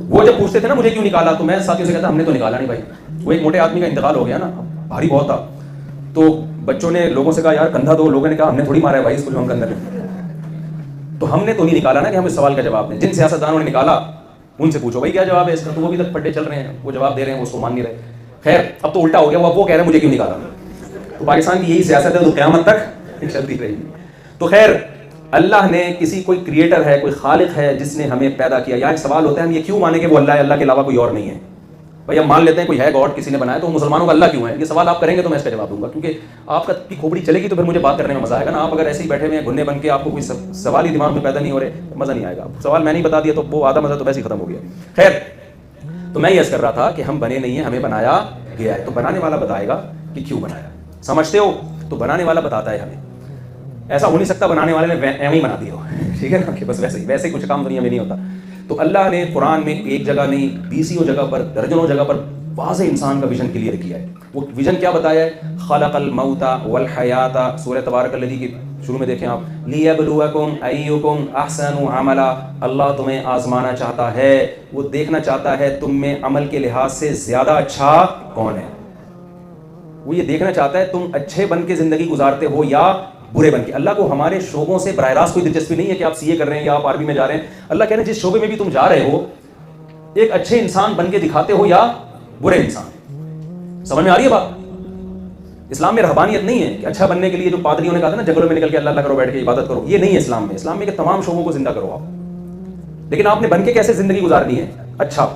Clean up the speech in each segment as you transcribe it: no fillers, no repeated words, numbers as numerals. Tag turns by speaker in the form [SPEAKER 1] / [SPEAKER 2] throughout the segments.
[SPEAKER 1] وہ جب پوچھتے تھے نا مجھے کیوں نکالا, تو میں ساتھیوں سے کہتا ہم نے تو نکالا نہیں بھائی. وہ ایک موٹے آدمی کا انتقال ہو گیا نا, بھاری بہت تھا, تو بچوں نے لوگوں سے کہا یار کندھا دو, لوگوں نے کہا ہم نے تھوڑی مارا ہے بھائی اس کو جو ہم کندھا دیں. تو ہم نے تو نہیں نکالا نا کہ ہم اس سوال کا جواب دیں. جن سیاستدانوں نے نکالا ان سے پوچھو بھائی کیا جواب ہے اس کا, تو وہ بھی تک پٹے چل رہے ہیں, وہ جواب دے رہے ہیں, اس کو مان نہیں رہے. خیر اب تو الٹا ہو گیا, وہ کہہ رہے ہیں مجھے کیوں نکالا. تو پاکستان کی یہی سیاست ہے, تو قیامت تک چلتی رہے گی. تو خیر اللہ نے کسی کوئی کریٹر ہے, کوئی خالق ہے جس نے ہمیں پیدا کیا. یہاں ایک سوال ہوتا ہے ہم یہ کیوں مانیں کہ وہ اللہ ہے, اللہ کے علاوہ کوئی اور نہیں ہے. بھائی ہم مان لیتے ہیں کوئی ہے گاڈ, کسی نے بنایا, تو مسلمانوں کا اللہ کیوں ہے؟ یہ سوال آپ کریں گے تو میں اس کا جواب دوں گا, کیونکہ آپ کی کھوپڑی چلے گی تو پھر مجھے بات کرنے میں مزہ آئے گا نا. آپ اگر ایسے ہی بیٹھے ہوئے ہیں گھنے بن کے, آپ کو کوئی سوال ہی دماغ میں پیدا نہیں ہو رہے, مزہ نہیں آئے گا. سوال میں نہیں بتا دیا تو وہ آدھا مزہ تو ویسے ہی ختم ہو گیا. خیر تو میں یہ عرض کر رہا تھا کہ ہم بنے نہیں ہیں, ہمیں بنایا گیا ہے. تو بنانے والا بتائے گا کہ کیوں بنایا, سمجھتے ہو؟ تو بنانے والا بتاتا ہے ہمیں. ایسا ہو نہیں سکتا بنانے والے نے ایویں ہی بنا دیا ہو, ٹھیک ہے نا, کہ بس ویسے ہی کچھ کام دنیا میں نہیں ہوتا. تو اللہ نے قرآن میں ایک جگہ نہیں, 20 جگہ پر, درجنوں جگہ پر واضح انسان کا ویژن کلیئر کیا ہے. وہ ویژن کیا بتایا ہے؟ خلق الموت والحیات, سورہ تبارک الذی کی شروع میں دیکھیں آپ, لیبلوکم ایکم احسن عملا. اللہ تمہیں آزمانا چاہتا ہے, وہ دیکھنا چاہتا ہے تم میں عمل کے لحاظ سے زیادہ اچھا کون ہے. وہ یہ دیکھنا چاہتا ہے تم اچھے بن کے زندگی گزارتے ہو یا برے بن کے. اللہ کو ہمارے شعبوں سے براہ راست کوئی دلچسپی نہیں ہے کہ آپ سی اے کر رہے ہیں یا آپ عربی میں جا رہے ہیں. اللہ کہہ رہے ہیں جس شعبے میں بھی تم جا رہے ہو ایک اچھے انسان بن کے دکھاتے ہو یا برے انسان. سمجھ میں آ رہی ہے بات؟ اسلام میں رہبانیت نہیں ہے کہ اچھا بننے کے لیے جو پادریوں نے کہا تھا نا جنگلوں میں نکل کے اللہ اللہ کرو, بیٹھ کے عبادت کرو, یہ نہیں ہے اسلام میں. اسلام میں کہ تمام شعبوں کو زندہ کرو آپ, لیکن آپ نے بن کے کیسے زندگی گزارنی ہے؟ اچھا.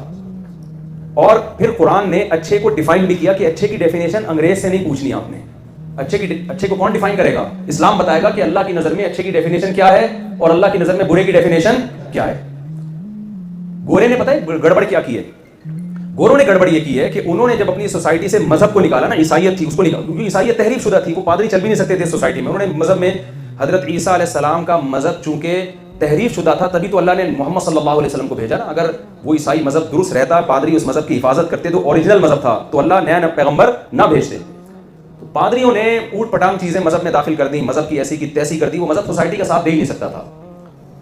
[SPEAKER 1] اور پھر قرآن نے اچھے کو ڈیفائن بھی کیا کہ اچھے کی ڈیفینیشن انگریز سے نہیں پوچھنی آپ نے. اچھے کو کون ڈیفائن کرے گا؟ اسلام بتائے گا کہ اللہ کی نظر میں اچھے کی ڈیفینیشن کیا ہے اور اللہ کی نظر میں برے کی ڈیفینیشن کیا ہے. گورے نے پتہ ہے گڑبڑ کیا کی ہے؟ گوروں نے گڑبڑ یہ کی ہے کہ انہوں نے جب اپنی سوسائٹی سے مذہب کو نکالا نا, عیسائیت تھی اس کو نکالا, کیونکہ عیسائیت تحریف شدہ تھی, وہ پادری چل بھی نہیں سکتے تھے سوسائٹی میں. انہوں نے مذہب میں حضرت عیسیٰ علیہ السلام کا مذہب چونکہ تحریف شدہ تھا, تبھی تو اللہ نے محمد صلی اللہ علیہ وسلم کو بھیجا نا. اگر وہ عیسائی مذہب درست رہتا, پادری اس مذہب کی حفاظت کرتے, تو اوریجنل مذہب تھا, تو اللہ نیا پیغمبر نہ بھیجتے. تو پادریوں نے اوٹ پٹانگ چیزیں مذہب میں داخل کر دی, مذہب کی ایسی کی تیسی کر دی, وہ مذہب سوسائٹی کا ساتھ دے ہی نہیں سکتا تھا.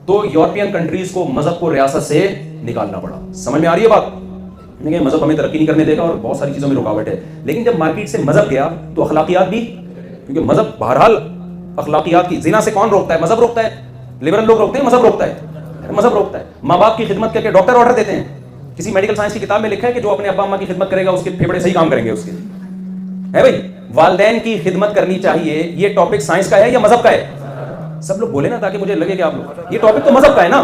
[SPEAKER 1] تو یورپین کنٹریز کو مذہب کو ریاست سے نکالنا پڑا. سمجھ میں آ رہی ہے بات؟ کہ مذہب ہمیں ترقی نہیں کرنے دے گا اور بہت ساری چیزوں میں رکاوٹ ہے. لیکن جب مارکیٹ سے مذہب گیا تو اخلاقیات بھی, کیونکہ مذہب بہرحال اخلاقیات کی, زنا سے کون روکتا ہے؟ مذہب روکتا ہے. لبرل لوگ روکتے ہیں, مذہب روکتا ہے. مذہب روکتا ہے. ماں باپ کی خدمت کر کے ڈاکٹر آرڈر دیتے ہیں. کسی میڈیکل سائنس کی کتاب میں لکھا ہے کہ جو اپنے ابا اماں کی خدمت کرے گا اس کے پھیپھڑے صحیح کام کریں گے اس کے, ہے بھائی. والدین کی خدمت کرنی چاہیے, یہ ٹاپک سائنس کا ہے یا مذہب کا ہے؟ سب لوگ بولے نا تاکہ مجھے لگے کہ آپ لوگ, یہ ٹاپک تو مذہب کا ہے نا.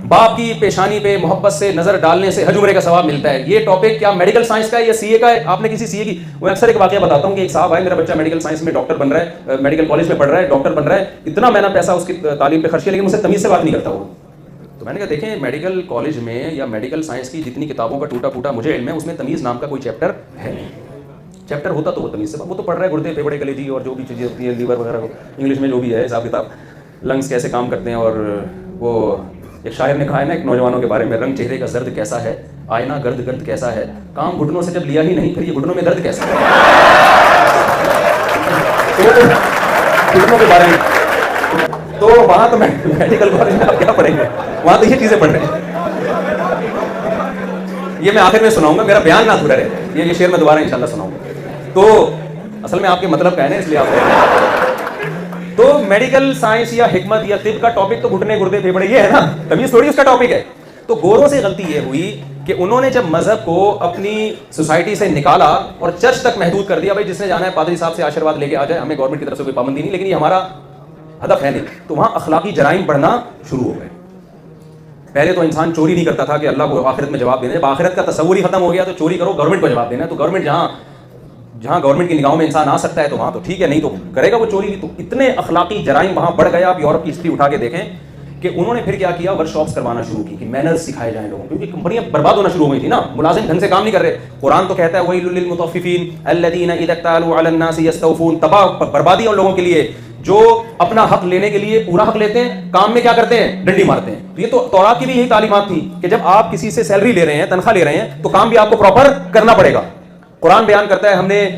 [SPEAKER 1] باپ کی پیشانی پہ محبت سے نظر ڈالنے سے حج عمرے کا ثواب ملتا ہے. یہ ٹاپک کیا میڈیکل سائنس کا ہے یا سی اے کا ہے؟ آپ نے کسی سی اے کی, میں اکثر ایک واقعہ بتاتا ہوں کہ ایک صاحب آئے, میرا بچہ میڈیکل سائنس میں ڈاکٹر بن رہا ہے, میڈیکل کالج میں پڑھ رہا ہے, ڈاکٹر بن رہا ہے, اتنا میں نے پیسہ اس کی تعلیم پہ خرچ کیا, لیکن مجھ سے تمیز سے بات نہیں کرتا وہ. تو میں نے کہا دیکھیں میڈیکل کالج میں یا میڈیکل سائنس کی جتنی کتابوں کا ٹوٹا پھوٹا مجھے علم ہے, اس میں تمیز نام کا کوئی چیپٹر ہے نہیں. چیپٹر ہوتا تو وہ تمیز سے, وہ تو پڑھ رہا ہے گردے پھیپھڑے کلیجی اور جو بھی چیزیں ہوتی ہیں, لیور وغیرہ, انگلش میں جو بھی ہے حساب کتاب, لنگس کیسے کام کرتے ہیں. اور وہ ایک شاعر نے کہا ہے نا ایک نوجوانوں کے بارے میں, رنگ چہرے کا زرد کیسا ہے, آئینہ گرد گرد کیسا ہے, کام گھٹنوں سے جب لیا ہی نہیں پھر یہ گھٹنوں میں درد کیسا ہے. گھٹنوں کے بارے میں تو وہاں تو میڈیکل کالج میں آپ کیا پڑھیں گے, وہاں تو یہ چیزیں پڑھ رہے ہیں. یہ میں آخر میں سناؤں گا, میرا بیان نہ ادھورا رہے, یہ شعر میں دوبارہ انشاءاللہ سناؤں گا. تو اصل میں آپ کے مطلب کا ہے نا, اس لیے آپ تو میڈیکل سائنس یا حکمت یا طب کا ٹاپک تو گھٹنے گردے پھیپھڑے یہ ہے نا, تمیز تھوڑی اس کا ٹاپک ہے. تو گوروں سے غلطی یہ ہوئی کہ انہوں نے جب مذہب کو اپنی سوسائٹی سے نکالا اور چرچ تک محدود کر دیا, بھائی جس نے جانا ہے پادری صاحب سے آشیرواد لے کے آ جائے, ہمیں گورنمنٹ کی طرف سے کوئی پابندی نہیں, لیکن یہ ہمارا ہدف ہے نہیں. تو وہاں اخلاقی جرائم بڑھنا شروع ہو گئے. پہلے تو انسان چوری نہیں کرتا تھا کہ اللہ کو آخرت میں جواب دینا, جب آخرت کا تصور ہی ختم ہو گیا تو چوری کرو, گورنمنٹ کو جواب دینا ہے. تو گورنمنٹ جہاں گورنمنٹ کی نگاہوں میں انسان آ سکتا ہے تو وہاں تو ٹھیک ہے, نہیں تو کرے گا وہ چوری. تو اتنے اخلاقی جرائم وہاں بڑھ گیا. آپ یورپ کی ہسٹری اٹھا کے دیکھیں کہ انہوں نے پھر کیا کیا, ورک شاپس کروانا شروع کی کہ مینرز سکھائے جائیں لوگوں کو, کیونکہ کمپنیاں برباد ہونا شروع ہو گئی تھی نا, ملازم ڈھنگ سے کام نہیں کر رہے. قرآن تو کہتا ہے وَيْلٌ لِّلْمُطَفِّفِينَ الَّذِينَ إِذَا اكْتَالُوا عَلَى النَّاسِ يَسْتَوْفُونَ. تباہ بربادی ہے ان لوگوں کے لیے جو اپنا حق لینے کے لیے پورا حق لیتے ہیں, کام میں کیا کرتے ہیں, ڈنڈی مارتے ہیں. تو یہ تو تورات کی بھی یہی تعلیمات تھی کہ جب آپ کسی سے سیلری لے رہے ہیں, تنخواہ لے رہے ہیں, تو کام بھی آپ کو پراپر کرنا پڑے گا. قرآن بیان کرتا ہے ہم نے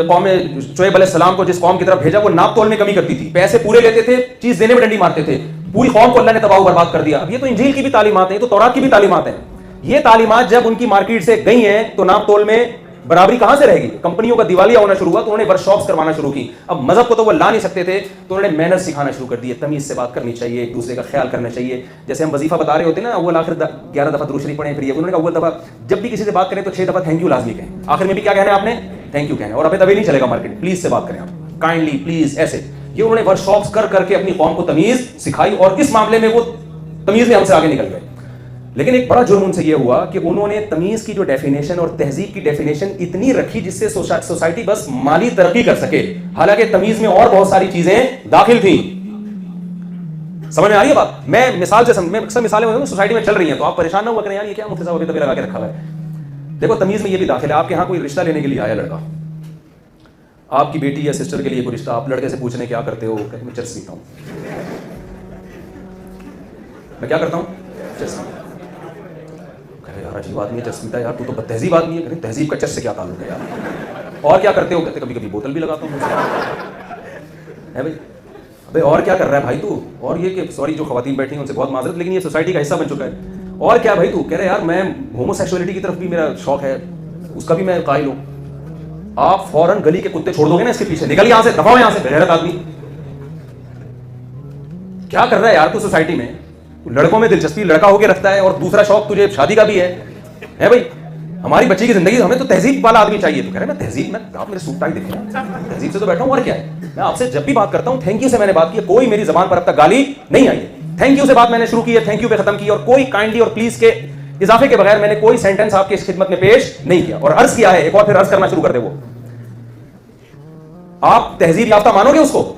[SPEAKER 1] قوم شعیب علیہ السلام کو جس قوم کی طرف بھیجا وہ ناپ تول میں کمی کرتی تھی, پیسے پورے لیتے تھے, چیز دینے میں ڈنڈی مارتے تھے, پوری قوم کو اللہ نے تباہ و برباد کر دیا. اب یہ تو انجیل کی بھی تعلیمات ہیں, یہ تو تورات کی بھی تعلیمات ہیں. یہ تعلیمات جب ان کی مارکیٹ سے گئی ہیں تو ناپ تول میں برابری کہاں سے رہے گی؟ کمپنیوں کا دیوالیہ ہونا شروع ہوا تو انہوں نے ورک شاپس کروانا شروع کی. اب مذہب کو تو وہ لا نہیں سکتے تھے تو انہوں نے مینرز سکھانا شروع کر دیے. تمیز سے بات کرنی چاہیے, ایک دوسرے کا خیال کرنا چاہیے. جیسے ہم وظیفہ بتا رہے ہوتے ہیں نا, اول آخر 11 دفعہ درود شریف پڑھیں. پھر یہ انہوں نے کہا اول دفعہ جب بھی کسی سے بات کریں تو 6 دفعہ تھینک یو لازمی کہیں. آخر میں بھی کیا کہنا ہے آپ نے؟ تھینک یو کہنا ہے. اور ابھی تبھی نہیں چلے گا مارکیٹ, پلیز سے بات کریں آپ, کائنڈلی, پلیز, ایسے. یہ انہوں نے ورک شاپس کر کے اپنی قوم کو تمیز سکھائی اور اس معاملے میں وہ تمیز میں ہم سے آگے نکل گئے. لیکن ایک بڑا جرم ان سے یہ ہوا کہ انہوں نے تمیز کی جو ڈیفینیشن اور تہذیب کی ڈیفینیشن اتنی رکھی جس سے سوسائٹی بس مالی ترقی کر سکے, حالانکہ تمیز میں اور بہت ساری چیزیں داخل تھیں. سمجھ میں آ رہی ہے بات؟ میں مثال سے میں اکثر مثالیں سوسائٹی میں چل رہی ہیں تو آپ پریشان نہ ہوا کریں یار یہ کیا مفتی صاحب ابھی تک لگا کے رکھا ہوا ہے. دیکھو تمیز میں یہ بھی داخل ہے. آپ کے ہاں کوئی رشتہ لینے کے لیے آیا لڑکا, آپ کی بیٹی یا سسٹر کے لیے کوئی رشتہ, آپ لڑکے سے پوچھنے کیا کرتے ہو, کہ میں چرس پیتا ہوں. میں کیا کرتا ہوں؟ چرس پیتا ہوں. یار عجیب آدمی ہے, چرس پیتا ہے, یار تو بد تہذیب آدمی ہے. کہتے تہذیب کا چرس سے کیا تعلق ہے یار؟ اور کیا کرتے ہو؟ کہتے کبھی کبھی بوتل بھی لگاتا ہوں. ہے بھائی, ابے اور کیا کر رہا ہے بھائی تو؟ اور یہ کہ سوری جو خواتین بیٹھی ہیں ان سے بہت معذرت, لیکن یہ سوسائٹی کا حصہ بن چکا ہے. اور کیا بھائی تو؟ کہہ رہے یار میں ہومو سیکسولیٹی کی طرف بھی میرا شوق ہے, اس کا بھی میں قائل ہوں. آپ فوراً گلی کے کتے چھوڑ دو گے نا اس کے پیچھے, نکل یہاں سے, دفاع یہاں سے, غیرت آدمی. کیا کر رہا ہے یار تو سوسائٹی میں؟ لڑکوں میں دلچسپی لڑکا ہو کے رکھتا ہے اور دوسرا شوق تجھے شادی کا بھی ہے بھائی. ہماری بچی کی زندگی, ہمیں تو تہذیب والا آدمی چاہیے. تو کہہ رہے میں تہذیب, میں آپ میرے سوٹ ٹائی دیکھیں, تہذیب سے تو بیٹھا ہوں. اور کیا ہے, میں آپ سے جب بھی بات کرتا ہوں تھینک یو سے میں نے بات کی ہے, کوئی میری زبان پر اب تک گالی نہیں آئی ہے. تھینک یو سے بات میں نے شروع کی ہے, تھینک یو پہ ختم کی, اور کوئی کائنڈلی اور پلیز کے اضافے کے بغیر میں نے کوئی سینٹنس آپ کی اس خدمت میں پیش نہیں کیا. اور عرض کیا ہے, ایک اور پھر عرض کرنا شروع کر دے. وہ آپ تہذیب یافتہ مانو گے اس کو؟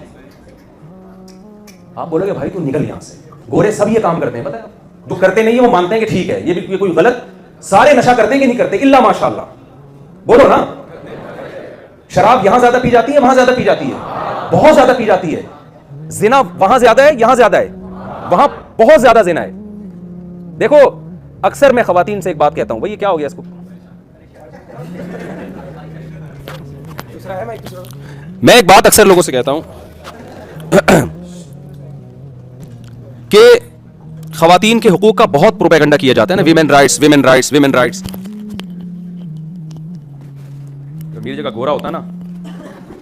[SPEAKER 1] آپ بولو گے بھائی تو نکل یہاں سے. گورے سب یہ کام کرتے ہیں, پتہ ہے, جو کرتے نہیں ہیں وہ مانتے ہیں کہ ٹھیک ہے یہ بھی کوئی غلط. سارے نشہ کرتے ہیں کہ نہیں کرتے؟ الا ماشاء اللہ. بولو نا. شراب یہاں زیادہ پی جاتی ہے, وہاں زیادہ پی جاتی ہے, بہت زیادہ پی جاتی ہے. زنا وہاں زیادہ ہے, یہاں زیادہ ہے, وہاں بہت زیادہ زنا ہے. دیکھو اکثر میں خواتین سے ایک بات کہتا ہوں, بھائی یہ کیا ہو گیا اس کو, میں ایک بات اکثر لوگوں سے کہتا ہوں کہ خواتین کے حقوق کا بہت پروپیگنڈا کیا جاتا ہے نا, women rights, women rights, women rights. میری جگہ گورا ہوتا نا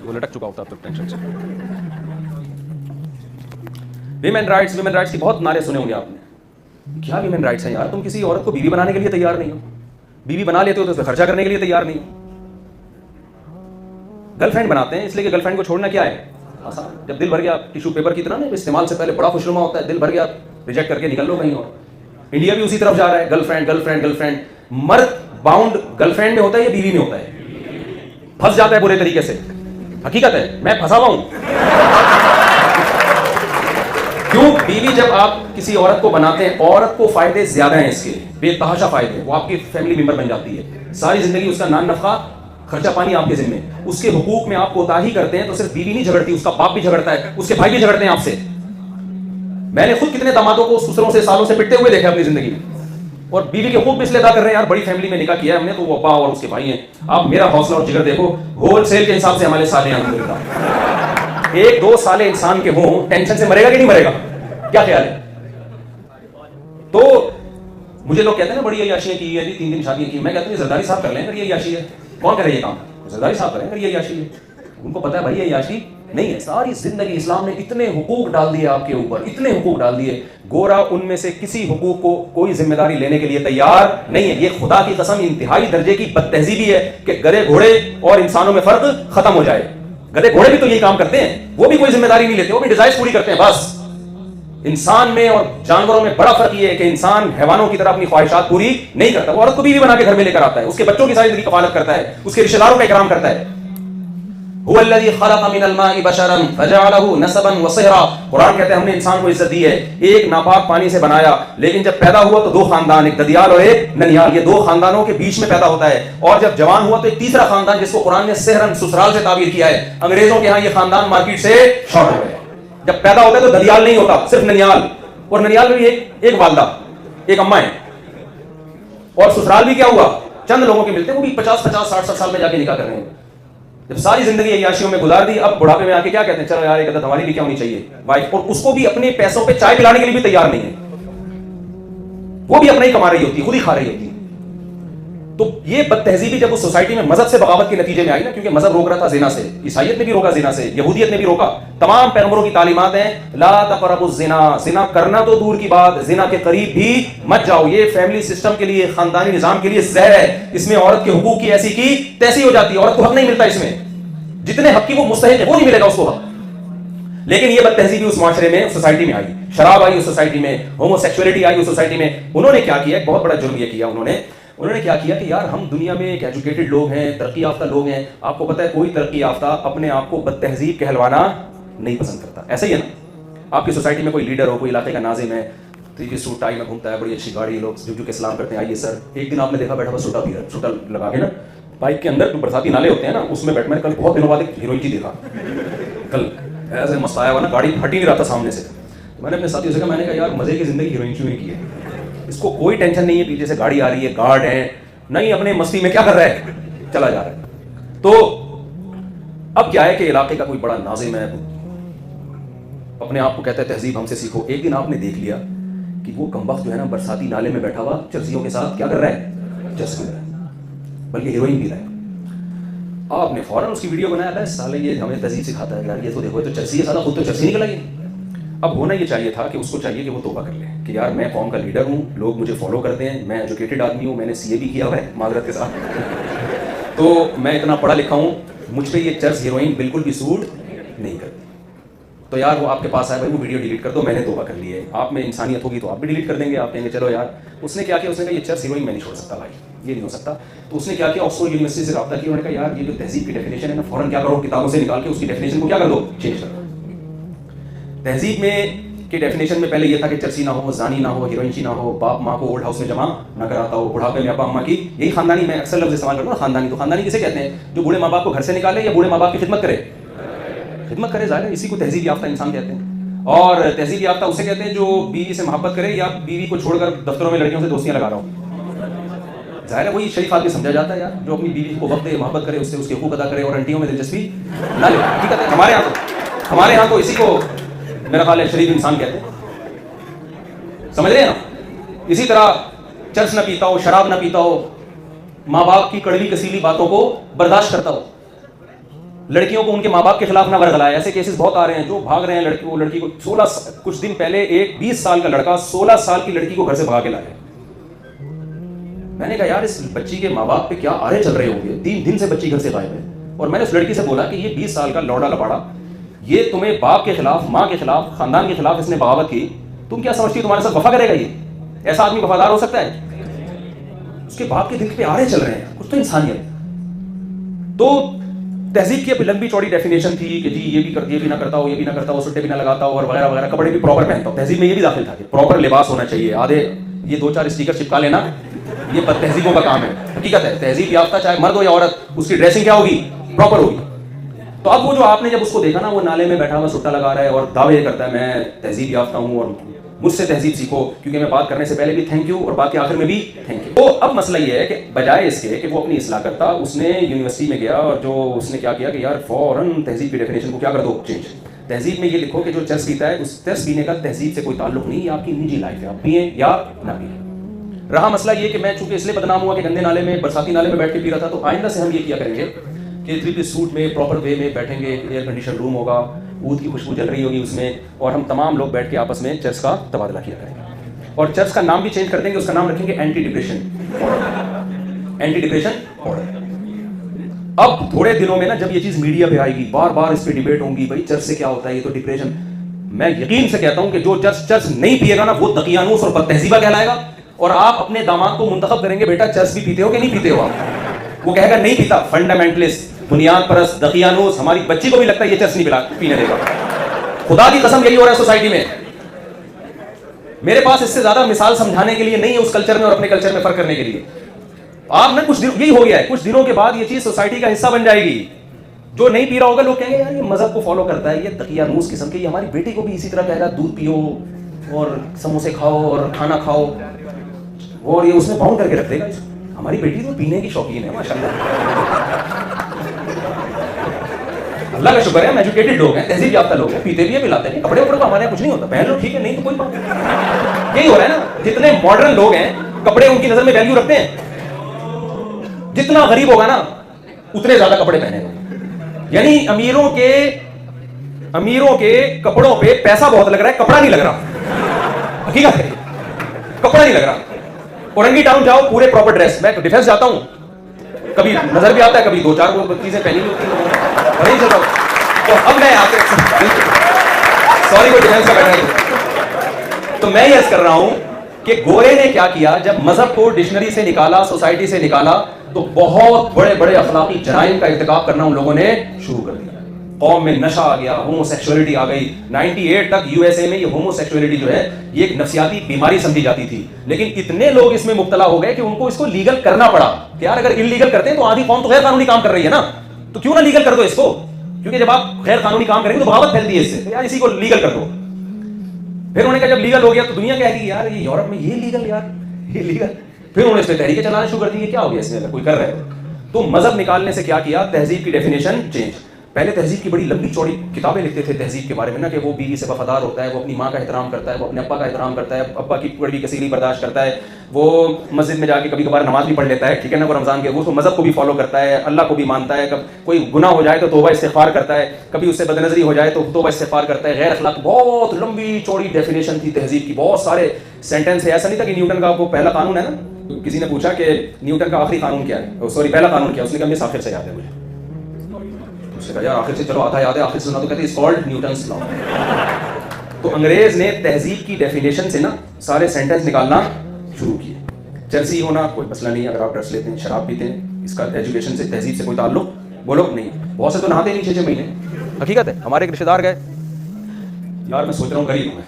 [SPEAKER 1] وہ لٹک چکا ہوتا اب ٹینشن سے. ویمن رائٹس, ویمن رائٹس کی بہت نعرے سنے ہوں گے آپ نے. کیا ویمن رائٹس ہیں یار؟ تم کسی عورت کو بیوی بنانے کے لیے تیار نہیں ہو, بیوی بنا لیتے ہو تو اس پہ خرچہ کرنے کے لیے تیار نہیں ہو. گرل فرینڈ بناتے ہیں اس لیے کہ گرل فرینڈ کو چھوڑنا کیا ہے آسان. جب دل بھر گیا, ٹیشو پیپر کی طرح نا, استعمال سے پہلے بڑا خوشنما ہوتا ہے, دل بھر گیا ریجیکٹ کر کے نکل لو کہیں اور. انڈیا بھی اسی طرف جا رہا ہے, girl friend, girl friend, girl friend. مرد باؤنڈ گرل فرینڈ میں ہوتا ہے یا بیوی میں ہوتا ہے؟ پھنس جاتا ہے برے طریقے سے. حقیقت ہے, میں پھنسا ہوا ہوں. کیوں؟ بیوی جب آپ کسی عورت کو بناتے ہیں, عورت کو فائدے زیادہ ہیں اس کے, بے تحاشا فائدے. وہ آپ کی فیملی ممبر بن جاتی ہے, ساری زندگی اس کا نان نفقہ خرچہ پانی آپ کے ذمہ. اس کے حقوق میں آپ کوتاہی کرتے ہیں تو صرف بیوی نہیں جھگڑتی, اس کا باپ بھی جھگڑتا ہے, اس کے بھائی بھی جھگڑتے ہیں آپ سے. میں نے خود کتنے دامادوں کو سسروں سے سالوں سے پٹتے ہوئے دیکھا اپنی زندگی میں. اور بیوی کے حقوق بھی اس لیے ادا کر رہے ہیں یار, بڑی فیملی میں نکاح کیا ہے ہم نے تو وہ ابا اور اس کے بھائی ہیں. آپ میرا حوصلہ اور جگر دیکھو, ہول سیل کے حساب سے ہمارے سالے الحمدللہ 1-2 سالے انسان کے ہوں, ٹینشن سے مرے گا کہ نہیں مرے گا؟ کیا خیال ہے؟ تو مجھے لوگ کہتے ہیں نا بڑی عیاشیاں کی ہے جی, 3 دن شادیاں کی. میں کہتا ہوں زرداری صاحب کر لیں اگر یہ عیاشی ہے. کون کرے یہ کام؟ زرداری صاحب کریں اگر یہ عیاشی ہے. ان کو پتا ہے بھائی یہ عیاشی نہیں ہے. ساری زندگی اسلام نے اتنے حقوق ڈال دیے آپ کے اوپر, اتنے حقوق ڈال دیے. گورا ان میں سے کسی حقوق کو کوئی ذمہ داری لینے کے لیے تیار نہیں ہے. یہ خدا کی قسم انتہائی درجے کی بد تہذیبی ہے کہ گدھے گھوڑے اور انسانوں میں فرق ختم ہو جائے. گدھے گھوڑے بھی تو یہی کام کرتے ہیں, وہ بھی کوئی ذمہ داری نہیں لیتے, وہ بھی ڈیزائرز پوری کرتے ہیں بس. انسان میں اور جانوروں میں بڑا فرق یہ ہے کہ انسان حیوانوں کی طرح اپنی خواہشات پوری نہیں کرتا. وہ عورت کو بیوی بنا کے گھر میں لے کر آتا ہے, اس کے بچوں کی ساری زندگی کفالت کرتا ہے, اس کے رشتہ داروں کا اکرام کرتا ہے. هو الذي خلق من الماء بشرا فجعله نسبا وصهرا. قرآن کہتے ہیں ہم نے انسان کو عزت دی ہے, ایک ناپاک پانی سے بنایا, لیکن جب پیدا ہوا تو 2 خاندان, ایک ددیال اور ایک ننیال, یہ 2 خاندانوں کے بیچ میں پیدا ہوتا ہے. اور جب جوان ہوا تو ایک تیسرا خاندان جس کو قرآن نے سحرن, سسرال سے تعبیر کیا ہے. انگریزوں کے ہاں یہ خاندان مارکیٹ سے شارٹ ہو گئے. جب پیدا ہوتا ہے تو ددیال نہیں ہوتا, صرف ننیال, اور ننیال میں بھی ایک والدہ, ایک اماں ہے. اور سسرال بھی کیا ہوا, چند لوگوں کے ملتے ہیں, وہ بھی 50-50 60 سال میں جا کے نکاح کر رہے ہیں. جب ساری زندگی عیاشیوں میں گزار دی, اب بڑھاپے میں آ کے کیا کہتے ہیں, چلو یار ایک عدد ہماری بھی کیا ہونی چاہیے وائف, اور اس کو بھی اپنے پیسوں پہ چائے پلانے کے لیے بھی تیار نہیں ہے. وہ بھی اپنا ہی کما رہی ہوتی ہے, خود ہی کھا رہی ہوتی ہے. تو یہ بد تہذیبی جب اس سوسائٹی میں مذہب سے بغاوت کے نتیجے میں آئی نا, کیونکہ مذہب روک رہا تھا زنا سے, عیسائیت نے بھی روکا زنا سے, یہودیت نے بھی روکا, تمام پیغمبروں کی تعلیمات ہیں لا تقربوا الزنا, زنا کرنا تو دور کی بات, زنا کے قریب بھی مت جاؤ. یہ فیملی سسٹم کے لیے, خاندانی نظام کے لیے زہر ہے. اس میں عورت کے حقوق کی ایسی کی تیسی ہو جاتی ہے, عورت کو حق نہیں ملتا اس میں, جتنے حق کی وہ مستحق ہے وہ نہیں ملے گا اس کو حق. لیکن یہ بد تہذیبی اس معاشرے میں, سوسائٹی میں آئی, شراب آئی اس سوسائٹی میں, ہومو سیکسولیٹی آئی اس سوسائٹی میں. انہوں نے کیا کیا, ایک بہت بڑا جرم یہ کیا انہوں نے کیا کیا کہ یار ہم دنیا میں ایک ایجوکیٹڈ لوگ ہیں, ترقی یافتہ لوگ ہیں. آپ کو پتہ ہے کوئی ترقی یافتہ اپنے آپ کو بد تہذیب کہلوانا نہیں پسند کرتا. ایسا ہی ہے نا, آپ کی سوسائٹی میں کوئی لیڈر ہو, کوئی علاقے کا ناظم ہے, تو یہ سوٹ ٹائی میں گھومتا ہے, بڑی اچھی گاڑی, لوگ جھک کے سلام کرتے ہیں, آئیے سر. ایک دن آپ نے دیکھا بیٹھا ہوا سوٹا پی رہا, سوٹا لگا کے نا بائک کے اندر, جو برساتی نالے ہوتے ہیں نا اس میں بیٹھ, میں نے کل بہت دنوں بعد ایک ہیروئن کی دیکھا, کل ایسے مست آیا ہوا نا, گاڑی ہٹ ہی نہیں رہا تھا سامنے سے. میں نے اپنے ساتھیوں سے کہا, میں نے کہا یار مزے کی زندگی ہیروئن کیوں نہیں کی ہے, اس کو کوئی ٹینشن نہیں ہے پیچھے سے گاڑی آ رہی ہے, گارڈ ہے, نہیں اپنے مستی میں کیا کر رہا ہے, چلا جا رہا ہے. تو اب کیا ہے کہ علاقے کا کوئی بڑا ناظم ہے, اپنے آپ کو کہتا ہے تہذیب ہم سے سیکھو. ایک دن آپ نے دیکھ لیا کہ وہ کمبخت جو ہے نا برساتی نالے میں بیٹھا ہوا چرسیوں کے ساتھ کیا کر رہا ہے, چرس پی رہا ہے, بلکہ ہیروئن پی رہا ہے. آپ نے فوراً اس کی ویڈیو بنایا تھا, سالے یہ ہمیں تہذیب سکھاتا ہے یار, یہ تو دیکھو تو چرسی ہے سارا, خود تو چرسی نکل آئی. اب ہونا یہ چاہیے تھا کہ اس کو چاہیے کہ وہ توبہ کر لے کہ یار میں قوم کا لیڈر ہوں, لوگ مجھے فالو کرتے ہیں, میں ایجوکیٹڈ آدمی ہوں, میں نے CA بھی کیا ہوا ہے معذرت کے ساتھ, تو میں اتنا پڑھا لکھا ہوں, مجھ پہ یہ چرس ہیروئن بالکل بھی سوٹ نہیں کرتی. تو یار وہ آپ کے پاس آئے, بھائی وہ ویڈیو ڈیلیٹ کر دو, میں نے توبہ کر لی ہے. آپ میں انسانیت ہوگی تو آپ بھی ڈیلیٹ کر دیں گے, آپ کہیں گے چلو یار. اس نے کیا کیا, اس نے کہا یہ چرس ہیروئن میں نہیں چھوڑ سکتا بھائی, یہ نہیں ہو سکتا. تو اس نے کیا کیا, آکسفورڈ یونیورسٹی سے رابطہ کیا, انہوں نے کہا یار یہ جو تہذیب کی ڈیفینیشن ہے نا, فوراً کیا کرو, کتابوں سے نکال کے اس کی ڈیفینیشن کو کیا کر دو, چینج کر دو. تہذیب میں کی ڈیفینیشن میں پہلے یہ تھا کہ چرسی نہ ہو, زانی نہ ہو, ہیروئنچی نہ ہو, باپ ماں کو اولڈ ہاؤس میں جمع نہ کراتا ہو, بڑھاپے میں ابا اماں کی, یہی خاندانی, میں اکثر لفظ استعمال کرتا ہوں خاندانی. تو خاندانی کسے کہتے ہیں, جو بوڑھے ماں باپ کو گھر سے نکالے یا بوڑھے ماں باپ کی خدمت کرے, خدمت کرے, ظاہر ہے اسی کو تہذیب یافتہ انسان کہتے ہیں. اور تہذیب یافتہ اسے کہتے ہیں جو بیوی سے محبت کرے یا بیوی کو چھوڑ کر دفتروں میں لڑکیوں سے دوستیاں لگا رہا ہو. ظاہر ہے وہی شریف آدمی سمجھا جاتا ہے یار, جو اپنی بیوی کو وقت دے, محبت کرے, اس سے اس کے حقوق ادا کرے اور انٹیوں میں دلچسپی نہ لے. حقیقت ہے ہمارے یہاں تو اسی کو میرا خیال ہے شریف انسان کہتے ہیں, سمجھ رہے ہیں نا. اسی طرح چرس نہ پیتا ہو, شراب نہ پیتا ہو, ماں باپ کی کڑوی کسیلی باتوں کو برداشت کرتا ہو, لڑکیوں کو ان کے ماں باپ کے خلاف نہ ورغلائے. ایسے کیسز بہت آ رہے ہیں جو بھاگ رہے ہیں, لڑکی کو 16 کچھ دن پہلے ایک 20 سال کا لڑکا 16 سال کی لڑکی کو گھر سے بھگا کے لایا. میں نے کہا یار اس بچی کے ماں باپ پہ کیا آرے چل رہے ہوں گے, 3 دن سے بچی گھر سے غائب ہے. اور میں نے اس لڑکی سے بولا کہ یہ 20 سال کا لوڑا لپاڑا, یہ تمہیں باپ کے خلاف, ماں کے خلاف, خاندان کے خلاف اس نے بغاوت کی, تم کیا سمجھتی ہو تمہارے ساتھ وفا کرے گا؟ یہ ایسا آدمی وفادار ہو سکتا ہے؟ اس کے باپ کے دل پہ آرے چل رہے ہیں, کچھ تو انسانیت. تو تہذیب کی لمبی چوڑی ڈیفینیشن تھی کہ جی یہ بھی نہ کرتا ہو, یہ بھی نہ کرتا ہو, سٹے بھی نہ لگاتا ہو, اور وغیرہ وغیرہ, کپڑے بھی پراپر پہنتا ہو. تہذیب میں یہ بھی داخل تھا کہ پراپر لباس ہونا چاہیے. آدھے یہ 2-4 اسٹیکر چپکا لینا یہ بد تہذیبوں کا کام ہے. حقیقت ہے تہذیب یافتہ چاہے مرد ہو یا عورت, اس کی ڈریسنگ کیا ہوگی, پراپر ہوگی. تو اب وہ جو آپ نے جب اس کو دیکھا نا, وہ نالے میں بیٹھا ہوا سٹا لگا رہا ہے اور دعوے کرتا ہے میں تہذیب یافتہ ہوں اور مجھ سے تہذیب سیکھو, کیونکہ میں بات کرنے سے پہلے بھی تھینک یو اور بات کے آخر میں بھی تھینک یو. تو اب مسئلہ یہ ہے کہ بجائے اس کے کہ وہ اپنی اصلاح کرتا, اس نے یونیورسٹی میں گیا اور جو اس نے کیا کیا کہ یار فوراً تہذیب کی ڈیفینیشن کو کیا کر دو, چینج. تہذیب میں یہ لکھو کہ جو چرس پیتا ہے, اس چرس پینے کا تہذیب سے کوئی تعلق نہیں, یہ آپ کی نجی لائف ہے, آپ پئیں یا نہ پئیں. رہا مسئلہ یہ کہ میں چونکہ اس لیے بدنام ہوا کہ گندے نالے میں, برساتی نالے میں بیٹھ کے پی رہا تھا, تو آئندہ سے ہم یہ کیا کریں گے کہ 3 پیس سوٹ میں پراپر وے میں بیٹھیں گے, ایئر کنڈیشن روم ہوگا, عود کی خوشبو چل رہی ہوگی اس میں, اور ہم تمام لوگ بیٹھ کے آپس میں چرس کا تبادلہ کیا کریں گے. اور چرچ کا نام بھی چینج کر دیں گے, اس کا نام رکھیں گے اینٹی ڈپریشن آرڈر. اب تھوڑے دنوں میں نا جب یہ چیز میڈیا پہ آئے گی, بار بار اس پہ ڈیبیٹ ہوں گی, بھائی چرچ سے کیا ہوتا ہے, یہ تو ڈپریشن. میں یقین سے کہتا ہوں کہ جو چرچ نہیں پیے گا نا وہ دقیانوس اور بد تہذیبہ کہلائے گا. اور آپ اپنے داماد کو منتخب کریں گے, بیٹا چرچ بھی پیتے ہو کہ نہیں پیتے ہو آپ, وہ کہے گا نہیں پیتا, فنڈامنٹلسٹ, بنیاد پرست, دقیانوس. ہماری بچی کو بھی لگتا ہے یہ چرچ نہیں پینے دے گا. خدا کی قسم یہی ہو رہا ہے سوسائٹی میں. میرے پاس اس سے زیادہ مثال سمجھانے کے لیے نہیں ہے اس کلچر میں اور اپنے کلچر میں فرق کرنے کے لیے. آپ نے کچھ یہی ہو گیا ہے, کچھ دنوں کے بعد یہ چیز سوسائٹی کا حصہ بن جائے گی. جو نہیں پی رہا ہوگا لوگ کہیں گے یار یہ مذہب کو فالو کرتا ہے, یہ دقیانوس قسم کے, یہ ہماری بیٹی کو بھی اسی طرح کہے گا دودھ پیو اور سموسے کھاؤ اور کھانا کھاؤ, اور یہ اس میں باؤنڈ کر کے رکھ دے گا. ہماری بیٹی تو پینے کی شوقین ہے ماشاءاللہ. اللہ کا شکر ہے ہم ایجوکیٹڈ لوگ ہیں, تہذیب یافتہ لوگ ہیں, پیتے بھی ہیں, پلاتے ہیں. کپڑے اوپر تو ہمارے یہاں کچھ نہیں ہوتا, پہن لو ٹھیک ہے, نہیں تو کوئی بات نہیں. یہی ہو رہا ہے نا. جتنے ماڈرن لوگ ہیں کپڑے ان کی نظر میں ویلیو رکھتے ہیں. جتنا غریب ہوگا نا اتنے زیادہ کپڑے پہنے گا. یعنی امیروں کے کپڑوں پہ پیسہ بہت لگ رہا ہے, کپڑا نہیں لگ رہا. حقیقت ہے, کپڑا نہیں لگ رہا. اورنگی ٹاؤن جاؤ پورے پراپر ڈریس. میں ڈیفینس جاتا ہوں, کبھی نظر بھی آتا ہے, کبھی 2-4 چیزیں پہنی ہوتی ہیں. تو اب میں سوری کوئی ڈیفینس کا بیٹھا ہے. تو میں یہ عرض کر رہا ہوں کہ گورے نے کیا کیا, جب مذہب کو ڈکشنری سے نکالا, سوسائٹی سے نکالا, تو بہت بڑے بڑے اخلاقی جرائم کا ارتکاب کرنا ان لوگوں نے شروع کر دیا. قوم میں نشہ آ گیا, ہومو سیکشولیٹی آ گئی. 98 تک یو ایس اے میں یہ ہومو سیکشولیٹی جو ہے یہ ایک نفسیاتی بیماری سمجھی جاتی تھی, لیکن اتنے لوگ اس میں مبتلا ہو گئے کہ ان کو اس کو لیگل کرنا پڑا. کہ یار اگر انلیگل کرتے ہیں تو آدھی قوم تو غیر قانونی کام کر رہی ہے نا, تو کیوں نہ لیگل کر دو اس کو, کیونکہ جب آپ غیر قانونی کام کریں گے تو بغاوت پھیلتی ہے اس سے, یار اسی کو لیگل کر دو. پھر انہوں نے کہا جب لیگل ہو گیا تو دنیا کہہ گی یار یہ یورپ میں یہ لیگل, یار یہ لیگل. پھر انہوں نے اس پہ تحریکیں چلانا شروع کر دی. کیا ہو گیا اس میں اگر کوئی کر رہا ہے تو مذہب نکالنے سے کیا کیا, تہذیب کی ڈیفینیشن چینج. پہلے تہذیب کی بڑی لمبی چوڑی کتابیں لکھتے تھے تہذیب کے بارے میں نا, کہ وہ بیوی سے وفادار ہوتا ہے, وہ اپنی ماں کا احترام کرتا ہے, وہ اپنے ابا کا احترام کرتا ہے, ابا کی کڑوی کثیری برداشت کرتا ہے, وہ مسجد میں جا کے کبھی کبھار نماز بھی پڑھ لیتا ہے, ٹھیک ہے نا, وہ رمضان کے وہ تو مذہب کو بھی فالو کرتا ہے, اللہ کو بھی مانتا ہے, کوئی گناہ ہو جائے تو توبہ استغفار کرتا ہے, کبھی اس سے بدنظری ہو جائے تو توبہ استغفار کرتا ہے. غیر اخلاق بہت لمبی چوڑی ڈیفینیشن تھی تہذیب کی, بہت سارے سینٹینس ہے. ایسا نہیں تھا کہ نیوٹن کا وہ پہلا قانون ہے نا, کسی نے پوچھا کہ نیوٹن کا آخری قانون کیا ہے, سوری پہلا قانون کیا ہے, اس نے کہا مجھے آخر سے یاد ہے مجھے. اس نے کہا یار آخر سے چلو آدھا یاد ہے, آخر سے سنا, تو کہتے ہیں اٹس کالڈ نیوٹنس لا. تو انگریز نے تہذیب کی ڈیفینیشن سے نا سارے سینٹینس نکالنا شروع کیے. چرسی ہونا کوئی مسئلہ نہیں, اگر آپ ڈرس لیتے ہیں, شراب پیتے ہیں, اس کا ایجوکیشن سے تہذیب سے کوئی تعلق بولو نہیں. بہت سے تو نہاتے نہیں 6 مہینے. حقیقت ہے. ہمارے ایک رشتے دار گئے, یار میں سوچ رہا ہوں غریب ہوں,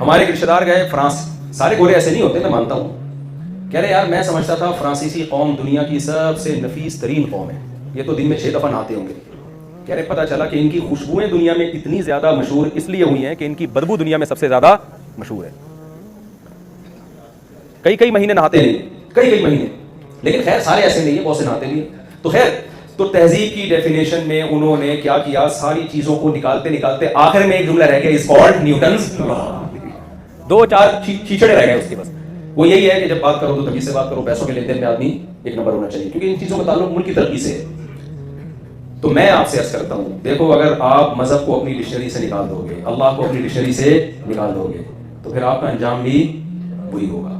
[SPEAKER 1] ہمارے ایک رشتے دار گئے فرانس. سارے گورے ایسے نہیں ہوتے, میں مانتا ہوں. کہہ رہے یار میں سمجھتا تھا فرانسیسی قوم دنیا کی سب سے نفیس ترین قوم ہے, یہ تو دن میں 6 دفعہ نہاتے ہوں گے. کہہ رہے پتہ چلا کہ ان کی خوشبوئیں دنیا میں اتنی زیادہ مشہور اس لیے ہوئی ہیں کہ ان کی بدبو دنیا میں سب سے زیادہ مشہور ہے. کئی مہینے نہاتے ہیں, کئی مہینے, لیکن خیر سارے ایسے نہیں ہیں, بہت سے نہاتے بھی ہیں. تو خیر تو تہذیب کی ڈیفینیشن میں انہوں نے کیا کیا, ساری چیزوں کو نکالتے نکالتے آخر میں ایک جملہ رہ گیا, از کالڈ نیوٹنز لا. 2-4 چھیچڑے رہ گئے اس کے بس. وہ یہی ہے کہ جب بات کرو تو تمیز سے بات کرو, پیسوں کے لین دین میں آدمی ایک نمبر ہونا چاہیے, کیونکہ ان چیزوں کا تعلق ملک کی ترقی سے ہے. تو میں آپ سے عرض کرتا ہوں, دیکھو اگر آپ مذہب کو اپنی ڈکشنری سے نکال دو گے, اللہ کو اپنی ڈکشنری سے نکال دو گے, تو پھر آپ کا انجام بھی وہی ہوگا.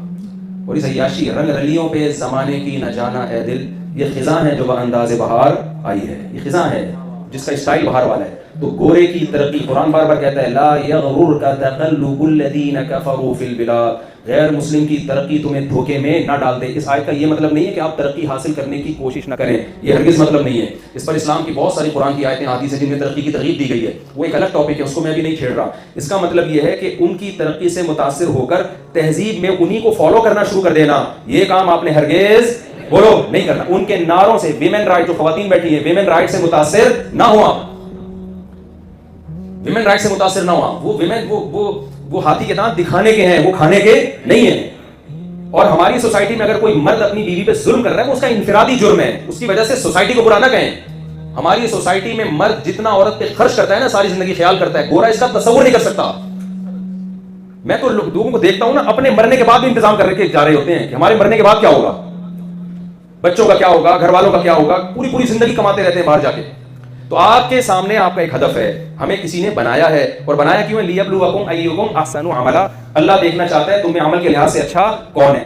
[SPEAKER 1] اور اس عیاشی رنگ رلیوں پہ زمانے کی نہ جانا اے دل, یہ خزاں ہے جو بانداز بہار آئی ہے, یہ خزاں ہے جس کا اسٹائل بہار والا ہے. تو گورے کی ترقی, قرآن بار بار کہتا ہے لا یغررک تقلب الذین کفروا فی البلاد, غیر مسلم کی ترقی تمہیں دھوکے میں نہ ڈال دے. اس آیت کا یہ مطلب نہیں ہے کہ آپ ترقی حاصل کرنے کی کوشش نہ کریں, یہ ہرگز مطلب نہیں ہے. اس پر اسلام کی بہت ساری قرآن کی آیتیں حدیث ہیں جن میں ترقی کی ترغیب دی گئی ہے, وہ ایک الگ ٹاپک ہے, اس کو میں بھی نہیں چھیڑ رہا. اس کا مطلب یہ ہے کہ ان کی ترقی سے متاثر ہو کر تہذیب میں انہی کو فالو کرنا شروع کر دینا, یہ کام آپ نے ہرگز بولو نہیں کرنا. ان کے نعروں سے ویمن رائٹ, جو خواتین بیٹھی ہیں, ویمن رائٹ سے متاثر نہ ہوا, ویمن رائٹ سے متاثر نہ ہوا. وہ ویمن وہ ہاتھی کے دانت دکھانے کے ہیں, وہ کھانے کے نہیں ہیں. اور ہماری سوسائٹی میں اگر کوئی مرد اپنی بیوی پہ ظلم کر رہا ہے, وہ اس کا انفرادی جرم ہے, اس کی وجہ سے سوسائٹی کو برا نہ کہیں. ہماری سوسائٹی میں مرد جتنا عورت پہ خرچ کرتا ہے نا, ساری زندگی خیال کرتا ہے, گورا اس کا تصور نہیں کر سکتا. میں تو لوگوں کو دیکھتا ہوں نا, اپنے مرنے کے بعد بھی انتظام کر کے جا رہے ہوتے ہیں کہ ہمارے مرنے کے بعد کیا ہوگا, بچوں کا کیا ہوگا, گھر والوں کا کیا ہوگا, پوری زندگی کماتے رہتے ہیں باہر جا کے. تو آپ کے سامنے آپ کا ایک ہدف ہے, ہمیں کسی نے بنایا ہے, اور بنایا کیوں ہے, لیبلوکم ایکم احسن عملا, اللہ دیکھنا چاہتا ہے تم میں عمل کے لحاظ سے اچھا کون ہے.